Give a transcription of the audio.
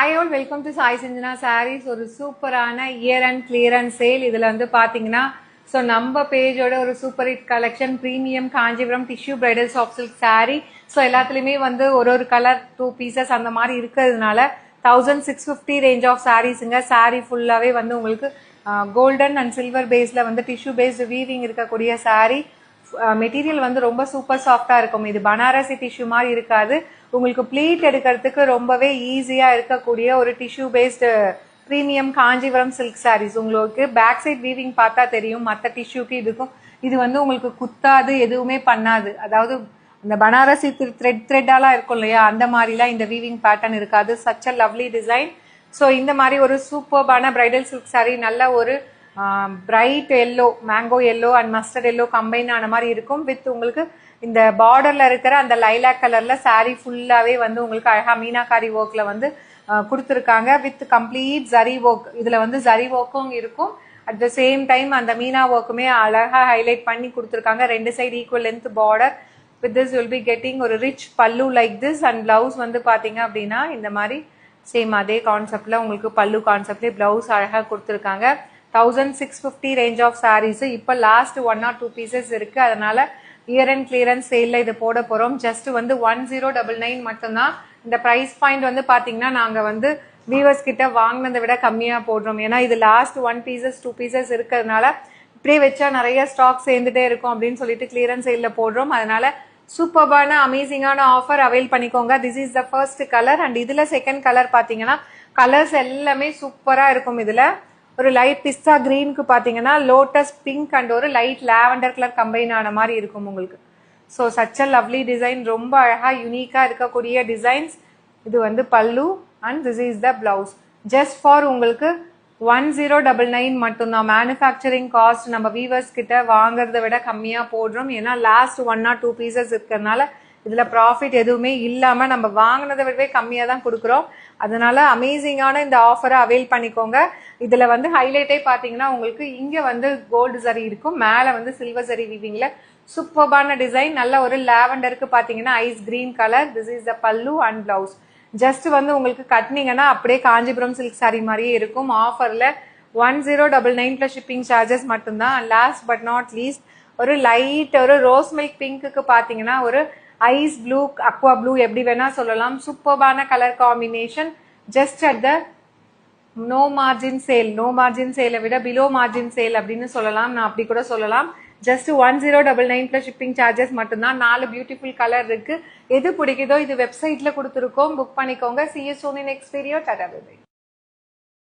Hi all, welcome to Sai Sanjana Sarees. ஒரு சூப்பரான year and clearance sale. இதில் வந்து பார்த்தீங்கன்னா ஸோ நம்ம பேஜோட ஒரு super hit collection premium Kanchipuram tissue bridal soft silk sari. So எல்லாத்துலேயுமே வந்து ஒரு கலர் 2 பீசஸ் அந்த மாதிரி இருக்கிறதுனால 1650 ரேஞ்ச் ஆஃப் சாரீஸுங்க. சாரீ ஃபுல்லாகவே வந்து உங்களுக்கு கோல்டன் அண்ட் சில்வர் பேஸில் வந்து டிஷ்யூ பேஸ்டு வீவிங் இருக்கக்கூடிய சாரீ. மெட்டீரியல் வந்து ரொம்ப சூப்பர் சாஃப்டாக இருக்கும். இது பனாரசி டிஷ்யூ மாதிரி இருக்காது. உங்களுக்கு ப்ளீட் எடுக்கிறதுக்கு ரொம்பவே ஈஸியாக இருக்கக்கூடிய ஒரு tissue based premium Kanchipuram silk saris. உங்களுக்கு பேக் சைட் வீவிங் பார்த்தா தெரியும். மற்ற டிஷ்யூக்கு இதுக்கும் இது வந்து உங்களுக்கு குத்தாது, எதுவுமே பண்ணாது. அதாவது இந்த பனாரசி த்ரெட்டாலாம் இருக்கும் இல்லையா, அந்த மாதிரிலாம் இந்த வீவிங் பேட்டர்ன் இருக்காது. Such a lovely design. So இந்த மாதிரி ஒரு சூப்பர்பான பிரைடல் சில்க் சாரீ நல்ல ஒரு bright yellow, mango yellow and mustard yellow combine ஆன மாதிரி இருக்கும். வித் உங்களுக்கு இந்த பார்டர்ல இருக்கிற அந்த லைலாக் கலர்ல சாரீ ஃபுல்லாவே வந்து உங்களுக்கு அழகா மீனாகாரி ஒர்க்ல வந்து கொடுத்துருக்காங்க. With complete zari work. இதுல வந்து ஜரி ஒர்க்கும் இருக்கும். அட் த சேம் டைம் அந்த மீனா ஒர்க்குமே அழகா ஹைலைட் பண்ணி கொடுத்துருக்காங்க. ரெண்டு side equal length border. With this will be getting ஒரு ரிச் பல்லு லைக் திஸ். அண்ட் பிளவுஸ் வந்து பாத்தீங்க அப்படின்னா இந்த மாதிரி சேம் அதே கான்செப்ட்ல உங்களுக்கு பல்லு கான்செப்ட்லேயே பிளவுஸ் அழகா கொடுத்துருக்காங்க. 1650 ரேஞ்ச் ஆஃப் சாரீஸ். இப்போ லாஸ்ட் 1 or 2 பீசஸ் இருக்கு. அதனால இயர் அண்ட் கிளியரன்ஸ் சேல்ல இது போட போறோம். ஜஸ்ட் வந்து 1099 மட்டும்தான். இந்த பிரைஸ் பாயிண்ட் வந்து பாத்தீங்கன்னா நாங்க வந்து வியூவர்ஸ் கிட்ட வாங்கினதை விட கம்மியா போடுறோம். ஏன்னா இது லாஸ்ட் 1 பீசஸ் 2 பீசஸ் இருக்கிறதுனால இப்படியே வச்சா நிறைய ஸ்டாக் சேர்ந்துட்டே இருக்கும் அப்படின்னு சொல்லிட்டு கிளியரன்ஸ் சேல்ல போடுறோம். அதனால சூப்பர்பான அமேசிங்கான ஆஃபர் அவைல் பண்ணிக்கோங்க. This is the first colour. And இதுல செகண்ட் கலர் பாத்தீங்கன்னா கலர்ஸ் எல்லாமே சூப்பரா இருக்கும். இதுல ஒரு லைட் பிஸ்தா கிரீனுக்கு பாத்தீங்கன்னா லோட்டஸ் பிங்க் அண்ட் ஒரு லைட் லாவெண்டர் கலர் கம்பைன் ஆன மாதிரி இருக்கும் உங்களுக்கு. So such a lovely design. ரொம்ப அழகா யூனிக்கா இருக்கக்கூடிய டிசைன்ஸ். இது வந்து பல்லு and this is the blouse. Just for உங்களுக்கு 1099 மட்டும்தான். மேனுஃபேக்சரிங் காஸ்ட் நம்ம வீவர்ஸ் கிட்ட வாங்குறத விட கம்மியா போடுறோம். ஏன்னா லாஸ்ட் 1 or 2 பீசஸ் இருக்கிறதுனால இதுல ப்ராஃபிட் எதுவுமே இல்லாம நம்ம வாங்கினதை விடவே கம்மியா தான் கொடுக்குறோம். அதனால அமேசிங்கான இந்த ஆஃபரை அவைல் பண்ணிக்கோங்க. இதுல வந்து ஹைலைட்டே பாத்தீங்கன்னா உங்களுக்கு இங்க வந்து கோல்டு சரி இருக்கும், மேல வந்து சில்வர் சரி வீவிங்ல சூப்பர்பான டிசைன். நல்ல ஒரு லாவெண்டருக்கு பாத்தீங்கன்னா ice green colour. This is the pallu and blouse. Just வந்து உங்களுக்கு கட்டினீங்கன்னா அப்படியே காஞ்சிபுரம் சில்க் சாரி மாதிரியே இருக்கும். ஆஃபர்ல 1099 பிளஸ் ஷிப்பிங் சார்ஜஸ் மட்டும்தான். லாஸ்ட் பட் நாட் லீஸ்ட் ஒரு லைட் ஒரு ரோஸ் மில்க் பிங்க்குக்கு பாத்தீங்கன்னா ஒரு ஐஸ் ப்ளூ, அக்வா ப்ளூ எப்படி வேணா சொல்லலாம். சூப்பர்பான colour combination. Just at the no margin sale. No margin சேலை விட பிலோ மார்ஜின் சேல் அப்படின்னு சொல்லலாம். நான் அப்படி கூட சொல்லலாம். ஜஸ்ட் 1099 பிளஸ் ஷிப்பிங் சார்ஜஸ் மட்டும்தான். 4 பியூட்டிஃபுல் கலர் இருக்கு. எது பிடிக்குதோ இது வெப்சைட்ல கொடுத்துருக்கோம், புக் பண்ணிக்கோங்க. See you soon in next video. Tata bye bye.